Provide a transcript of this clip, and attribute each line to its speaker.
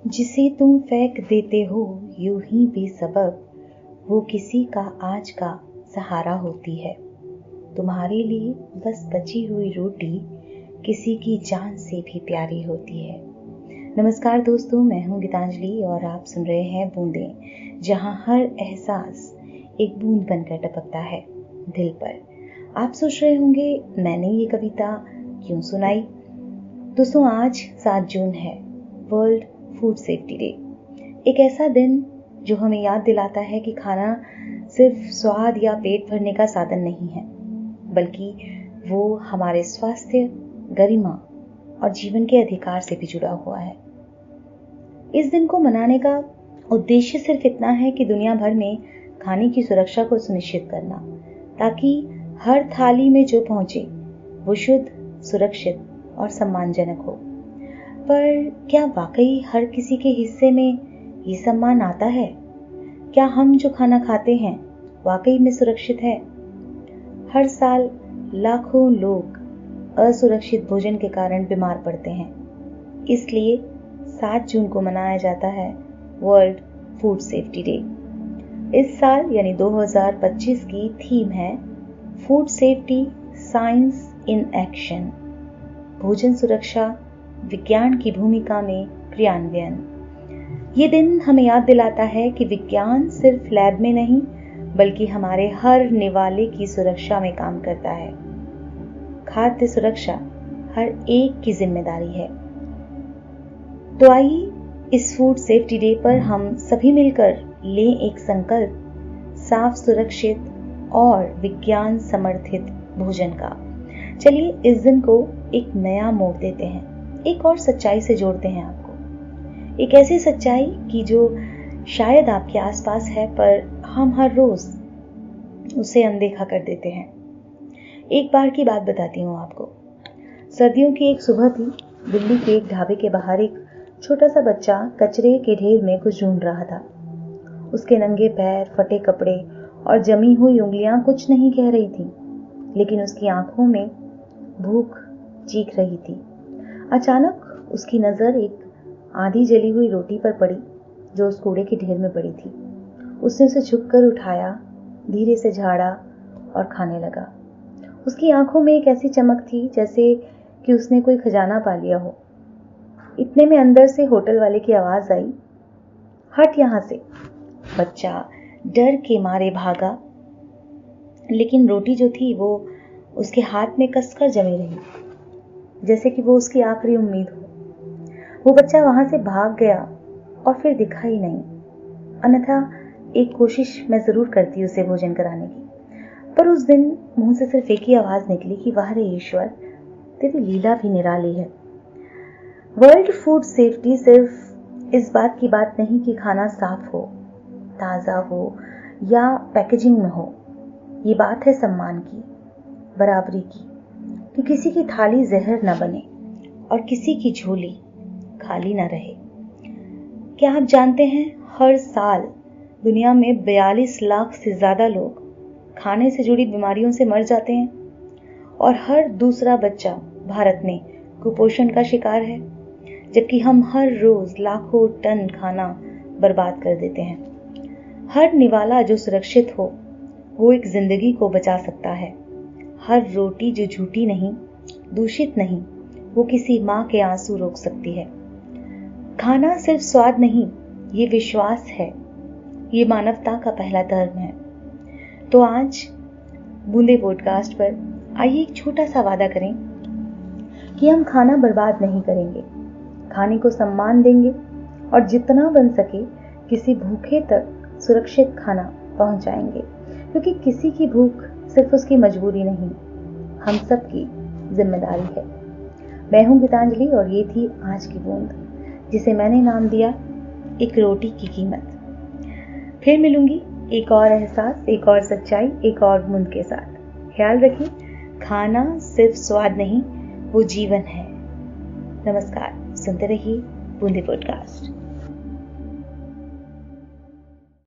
Speaker 1: जिसे तुम फेंक देते हो यूं ही बेसबब, वो किसी का आज का सहारा होती है। तुम्हारे लिए बस बची हुई रोटी किसी की जान से भी प्यारी होती है। नमस्कार दोस्तों, मैं हूं गीतांजलि और आप सुन रहे हैं बूंदें, जहां हर एहसास एक बूंद बनकर टपकता है दिल पर। आप सोच रहे होंगे मैंने ये कविता क्यों सुनाई। दोस्तों, आज 7 जून है, वर्ल्ड फूड सेफ्टी डे। एक ऐसा दिन जो हमें याद दिलाता है कि खाना सिर्फ स्वाद या पेट भरने का साधन नहीं है, बल्कि वो हमारे स्वास्थ्य, गरिमा और जीवन के अधिकार से भी जुड़ा हुआ है। इस दिन को मनाने का उद्देश्य सिर्फ इतना है कि दुनिया भर में खाने की सुरक्षा को सुनिश्चित करना, ताकि हर थाली में जो पहुंचे वो शुद्ध, सुरक्षित और सम्मानजनक हो। पर क्या वाकई हर किसी के हिस्से में ये सम्मान आता है? क्या हम जो खाना खाते हैं वाकई में सुरक्षित है? हर साल लाखों लोग असुरक्षित भोजन के कारण बीमार पड़ते हैं। इसलिए 7 जून को मनाया जाता है वर्ल्ड फूड सेफ्टी डे। इस साल यानी 2025 की थीम है food safety science in action, भोजन सुरक्षा विज्ञान की भूमिका में क्रियान्वयन। ये दिन हमें याद दिलाता है कि विज्ञान सिर्फ लैब में नहीं, बल्कि हमारे हर निवाले की सुरक्षा में काम करता है। खाद्य सुरक्षा हर एक की जिम्मेदारी है। तो आइए इस फूड सेफ्टी डे पर हम सभी मिलकर लें एक संकल्प साफ, सुरक्षित और विज्ञान समर्थित भोजन का। चलिए इस दिन को एक नया मोड़ देते हैं, एक और सच्चाई से जोड़ते हैं आपको। एक ऐसी सच्चाई की जो शायद आपके आसपास है, पर हम हर रोज उसे अनदेखा कर देते हैं। एक बार की बात बताती हूँ आपको। सर्दियों की एक सुबह थी। दिल्ली के एक ढाबे के बाहर एक छोटा सा बच्चा कचरे के ढेर में कुछ ढूंढ रहा था। उसके नंगे पैर, फटे कपड़े और जमी हुई उंगलियां कुछ नहीं कह रही थी, लेकिन उसकी आंखों में भूख चीख रही थी। अचानक उसकी नजर एक आधी जली हुई रोटी पर पड़ी जो उस कूड़े के ढेर में पड़ी थी। उसने उसे झुककर उठाया, धीरे से झाड़ा और खाने लगा। उसकी आंखों में एक ऐसी चमक थी जैसे कि उसने कोई खजाना पा लिया हो। इतने में अंदर से होटल वाले की आवाज आई, हट यहां से। बच्चा डर के मारे भागा, लेकिन रोटी जो थी वो उसके हाथ में कसकर जमी रही, जैसे कि वो उसकी आखिरी उम्मीद हो। वो बच्चा वहां से भाग गया और फिर दिखा ही नहीं। अन्यथा एक कोशिश मैं जरूर करती उसे भोजन कराने की, पर उस दिन मुंह से सिर्फ एक ही आवाज निकली कि वाह रे ईश्वर, तेरी लीला भी निराली है। वर्ल्ड फूड सेफ्टी सिर्फ इस बात की बात नहीं कि खाना साफ हो, ताजा हो या पैकेजिंग में हो। ये बात है सम्मान की, बराबरी की, कि किसी की थाली जहर न बने और किसी की झोली खाली न रहे। क्या आप जानते हैं, हर साल दुनिया में 42 लाख से ज्यादा लोग खाने से जुड़ी बीमारियों से मर जाते हैं और हर दूसरा बच्चा भारत में कुपोषण का शिकार है, जबकि हम हर रोज लाखों टन खाना बर्बाद कर देते हैं। हर निवाला जो सुरक्षित हो वो एक जिंदगी को बचा सकता है। हर रोटी जो झूठी नहीं, दूषित नहीं, वो किसी मां के आंसू रोक सकती है। खाना सिर्फ स्वाद नहीं, ये विश्वास है, ये मानवता का पहला धर्म है। तो आज बूंदे पॉडकास्ट पर आइए एक छोटा सा वादा करें कि हम खाना बर्बाद नहीं करेंगे, खाने को सम्मान देंगे और जितना बन सके किसी भूखे तक सुरक्षित खाना पहुंचाएंगे, क्योंकि किसी की भूख सिर्फ उसकी मजबूरी नहीं, हम सब की जिम्मेदारी है। मैं हूं गीतांजलि और ये थी आज की बूंद, जिसे मैंने नाम दिया एक रोटी की कीमत। फिर मिलूंगी एक और एहसास, एक और सच्चाई, एक और बूंद के साथ। ख्याल रखिए, खाना सिर्फ स्वाद नहीं, वो जीवन है। नमस्कार, सुनते रहिए बूंदे पॉडकास्ट।